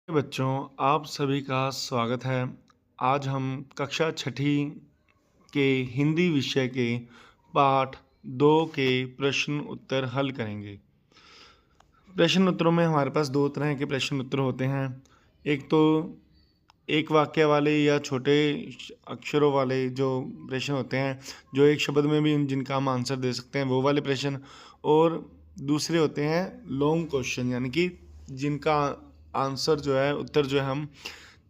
बच्चों, आप सभी का स्वागत है। आज हम कक्षा छठी के हिंदी विषय के पाठ 2 के प्रश्न उत्तर हल करेंगे। प्रश्न उत्तरों में हमारे पास 2 तरह के प्रश्न उत्तर होते हैं। एक तो एक वाक्य वाले या छोटे अक्षरों वाले जो प्रश्न होते हैं, जो एक शब्द में भी जिनका हम आंसर दे सकते हैं, वो वाले प्रश्न। और दूसरे होते हैं लॉन्ग क्वेश्चन, यानी कि जिनका आंसर जो है, उत्तर जो है, हम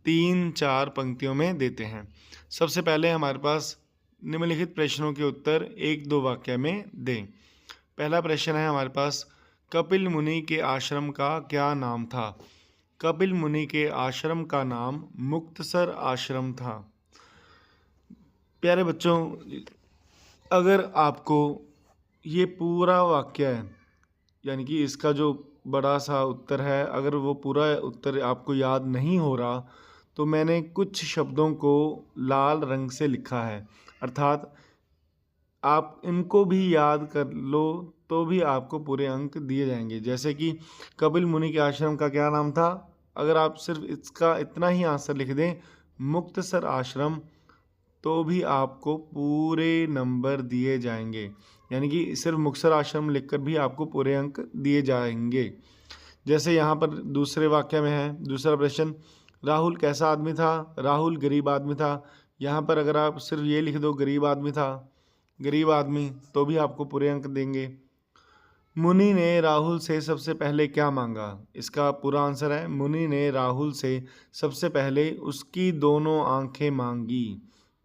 3-4 पंक्तियों में देते हैं। सबसे पहले हमारे पास निम्नलिखित प्रश्नों के उत्तर 1-2 वाक्य में दें। पहला प्रश्न है हमारे पास, कपिल मुनि के आश्रम का क्या नाम था? कपिल मुनि के आश्रम का नाम मुक्तसर आश्रम था। प्यारे बच्चों, अगर आपको ये पूरा वाक्य है, यानी कि इसका जो बड़ा सा उत्तर है, अगर वो पूरा उत्तर आपको याद नहीं हो रहा, तो मैंने कुछ शब्दों को लाल रंग से लिखा है, अर्थात आप इनको भी याद कर लो तो भी आपको पूरे अंक दिए जाएंगे। जैसे कि कपिल मुनि के आश्रम का क्या नाम था, अगर आप सिर्फ इसका इतना ही आंसर लिख दें, मुक्तसर आश्रम, तो भी आपको पूरे नंबर दिए जाएंगे। यानी कि सिर्फ मुक्तसर आश्रम लिखकर भी आपको पूरे अंक दिए जाएंगे। जैसे यहाँ पर दूसरे वाक्य में है दूसरा प्रश्न, राहुल कैसा आदमी था? राहुल गरीब आदमी था। यहाँ पर अगर आप सिर्फ ये लिख दो गरीब आदमी था, गरीब आदमी, तो भी आपको पूरे अंक देंगे। मुनि ने राहुल से सबसे पहले क्या मांगा? इसका पूरा आंसर है, मुनि ने राहुल से सबसे पहले उसकी दोनों आंखें मांगी।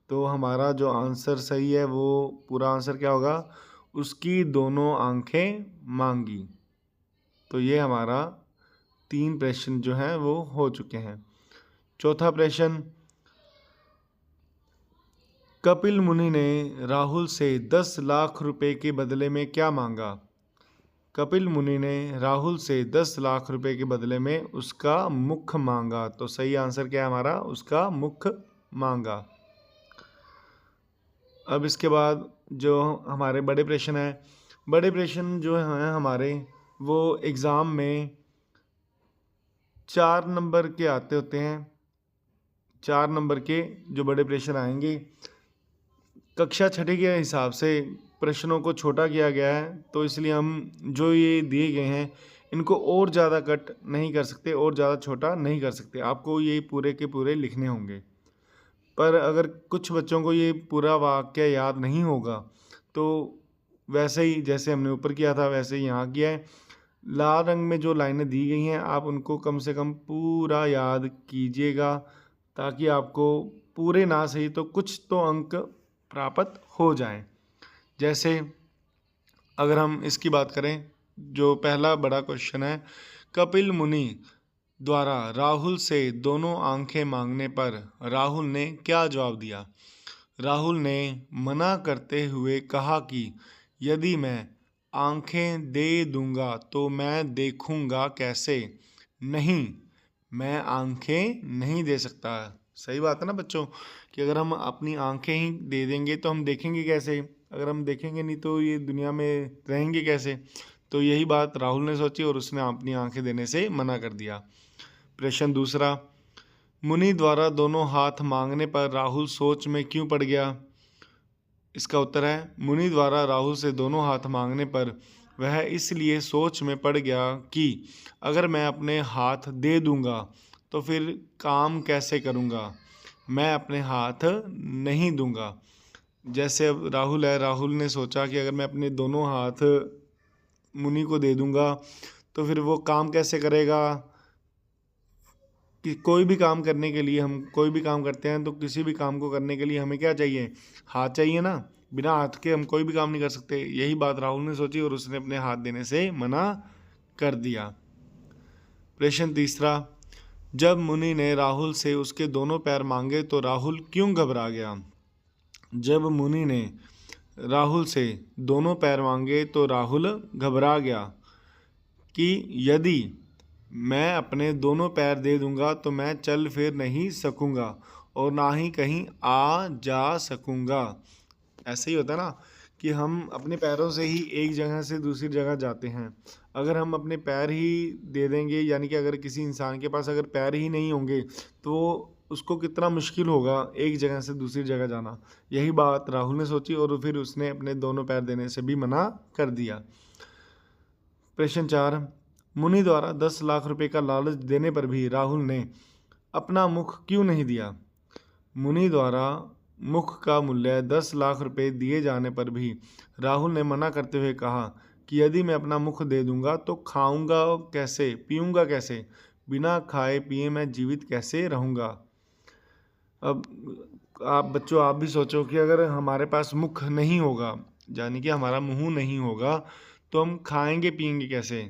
तो हमारा जो आंसर सही है, वो पूरा आंसर क्या होगा? उसकी दोनों आंखें मांगी। तो ये हमारा 3 प्रश्न जो हैं वो हो चुके हैं। चौथा प्रश्न, कपिल मुनि ने राहुल से 10 लाख रुपए के बदले में क्या मांगा? कपिल मुनि ने राहुल से 10 लाख रुपए के बदले में उसका मुख मांगा। तो सही आंसर क्या है हमारा? उसका मुख मांगा। अब इसके बाद जो हमारे बड़े प्रश्न हैं, बड़े प्रश्न जो हैं हमारे, वो एग्ज़ाम में 4 नंबर के आते होते हैं। 4 नंबर के जो बड़े प्रश्न आएंगे, कक्षा छठी के हिसाब से प्रश्नों को छोटा किया गया है, तो इसलिए हम जो ये दिए गए हैं, इनको और ज़्यादा कट नहीं कर सकते और ज़्यादा छोटा नहीं कर सकते। आपको ये पूरे के पूरे लिखने होंगे। पर अगर कुछ बच्चों को ये पूरा वाक्य याद नहीं होगा, तो वैसे ही जैसे हमने ऊपर किया था वैसे ही यहाँ किया है। लाल रंग में जो लाइनें दी गई हैं, आप उनको कम से कम पूरा याद कीजिएगा, ताकि आपको पूरे ना सही तो कुछ तो अंक प्राप्त हो जाएं। जैसे अगर हम इसकी बात करें, जो पहला बड़ा क्वेश्चन है, कपिल मुनि द्वारा राहुल से दोनों आंखें मांगने पर राहुल ने क्या जवाब दिया? राहुल ने मना करते हुए कहा कि यदि मैं आंखें दे दूंगा तो मैं देखूंगा कैसे? नहीं, मैं आंखें नहीं दे सकता। सही बात है ना बच्चों, कि अगर हम अपनी आंखें ही दे देंगे तो हम देखेंगे कैसे? अगर हम देखेंगे नहीं तो ये दुनिया में रहेंगे कैसे? तो यही बात राहुल ने सोची और उसने अपनी आंखें देने से मना कर दिया। प्रश्न दूसरा, मुनि द्वारा दोनों हाथ मांगने पर राहुल सोच में क्यों पड़ गया? इसका उत्तर है, मुनि द्वारा राहुल से दोनों हाथ मांगने पर वह इसलिए सोच में पड़ गया कि अगर मैं अपने हाथ दे दूंगा तो फिर काम कैसे करूंगा? मैं अपने हाथ नहीं दूंगा। जैसे अब राहुल है, राहुल ने सोचा कि अगर मैं अपने दोनों हाथ मुनि को दे दूंगा तो फिर वो काम कैसे करेगा? कि कोई भी काम करने के लिए, हम कोई भी काम करते हैं तो किसी भी काम को करने के लिए हमें क्या चाहिए? हाथ चाहिए ना। बिना हाथ के हम कोई भी काम नहीं कर सकते। यही बात राहुल ने सोची और उसने अपने हाथ देने से मना कर दिया। प्रश्न तीसरा, जब मुनि ने राहुल से उसके दोनों पैर मांगे तो राहुल क्यों घबरा गया? जब मुनि ने राहुल से दोनों पैर मांगे तो राहुल घबरा गया कि यदि मैं अपने दोनों पैर दे दूंगा तो मैं चल फिर नहीं सकूंगा और ना ही कहीं आ जा सकूंगा। ऐसे ही होता है ना, कि हम अपने पैरों से ही एक जगह से दूसरी जगह जाते हैं। अगर हम अपने पैर ही दे देंगे, यानी कि अगर किसी इंसान के पास अगर पैर ही नहीं होंगे तो उसको कितना मुश्किल होगा एक जगह से दूसरी जगह जाना। यही बात राहुल ने सोची और फिर उसने अपने दोनों पैर देने से भी मना कर दिया। प्रश्न 4, मुनि द्वारा 10 लाख रुपए का लालच देने पर भी राहुल ने अपना मुख क्यों नहीं दिया? मुनि द्वारा मुख का मूल्य 10 लाख रुपए दिए जाने पर भी राहुल ने मना करते हुए कहा कि यदि मैं अपना मुख दे दूंगा तो खाऊंगा कैसे, पीऊंगा कैसे, बिना खाए पिए मैं जीवित कैसे रहूंगा। अब आप भी सोचो कि अगर हमारे पास मुख नहीं होगा, यानी कि हमारा मुंह नहीं होगा, तो हम खाएंगे पिएंगे कैसे?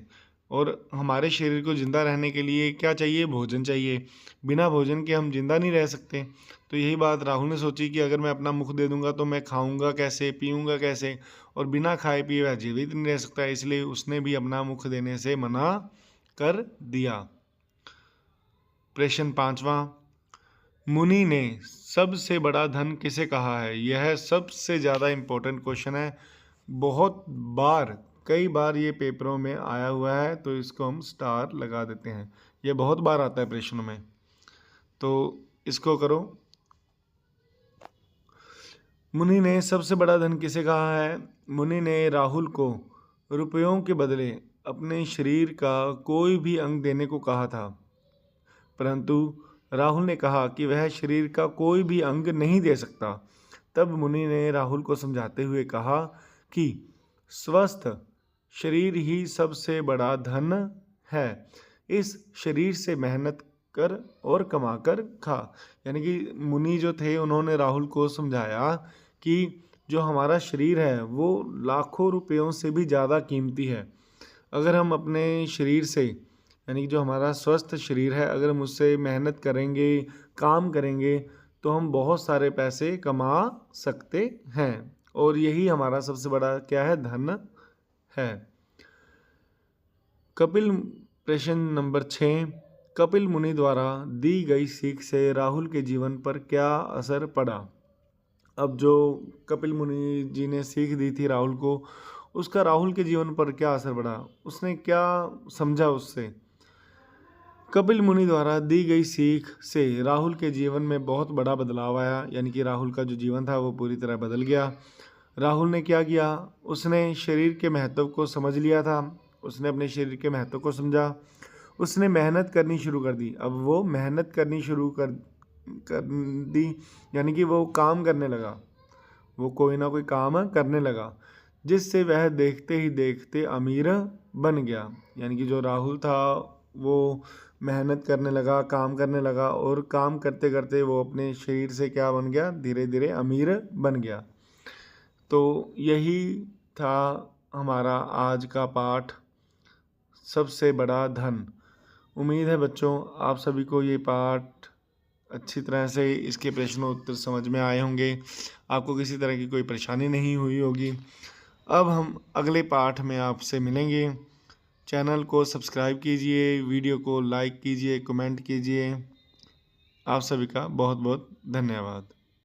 और हमारे शरीर को ज़िंदा रहने के लिए क्या चाहिए? भोजन चाहिए। बिना भोजन के हम ज़िंदा नहीं रह सकते। तो यही बात राहुल ने सोची कि अगर मैं अपना मुख दे दूंगा तो मैं खाऊंगा कैसे, पीऊंगा कैसे, और बिना खाए पिए वह जीवित नहीं रह सकता। इसलिए उसने भी अपना मुख देने से मना कर दिया। प्रश्न 5वां, मुनि ने सबसे बड़ा धन किसे कहा है? यह सबसे ज़्यादा इम्पोर्टेंट क्वेश्चन है। बहुत बार, कई बार ये पेपरों में आया हुआ है, तो इसको हम स्टार लगा देते हैं। ये बहुत बार आता है प्रश्नों में, तो इसको करो। मुनि ने सबसे बड़ा धन किसे कहा है? मुनि ने राहुल को रुपयों के बदले अपने शरीर का कोई भी अंग देने को कहा था, परंतु राहुल ने कहा कि वह शरीर का कोई भी अंग नहीं दे सकता। तब मुनि ने राहुल को समझाते हुए कहा कि स्वस्थ शरीर ही सबसे बड़ा धन है। इस शरीर से मेहनत कर और कमा कर खा। यानी कि मुनि जो थे उन्होंने राहुल को समझाया कि जो हमारा शरीर है वो लाखों रुपयों से भी ज़्यादा कीमती है। अगर हम अपने शरीर से, यानी कि जो हमारा स्वस्थ शरीर है, अगर हम उससे मेहनत करेंगे, काम करेंगे, तो हम बहुत सारे पैसे कमा सकते हैं। और यही हमारा सबसे बड़ा क्या है? धन है। प्रश्न नंबर 6, कपिल मुनि द्वारा दी गई सीख से राहुल के जीवन पर क्या असर पड़ा? अब जो कपिल मुनि जी ने सीख दी थी राहुल को, उसका राहुल के जीवन पर क्या असर पड़ा? उसने क्या समझा उससे? कपिल मुनि द्वारा दी गई सीख से राहुल के जीवन में बहुत बड़ा बदलाव आया, यानी कि राहुल का जो जीवन था वो पूरी तरह बदल गया। राहुल ने क्या किया? उसने शरीर के महत्व को समझ लिया था। उसने अपने शरीर के महत्व को समझा। उसने मेहनत करनी शुरू कर दी। अब वो मेहनत करनी शुरू कर दी, यानी कि वो काम करने लगा। वो कोई ना कोई काम करने लगा, जिससे वह देखते ही देखते अमीर बन गया। यानी कि जो राहुल था वो मेहनत करने लगा, काम करने लगा, और काम करते करते वो अपने शरीर से क्या बन गया? धीरे धीरे अमीर बन गया। तो यही था हमारा आज का पाठ, सबसे बड़ा धन। उम्मीद है बच्चों आप सभी को ये पाठ अच्छी तरह से इसके प्रश्न उत्तर समझ में आए होंगे, आपको किसी तरह की कोई परेशानी नहीं हुई होगी। अब हम अगले पाठ में आपसे मिलेंगे। चैनल को सब्सक्राइब कीजिए, वीडियो को लाइक कीजिए, कमेंट कीजिए। आप सभी का बहुत बहुत धन्यवाद।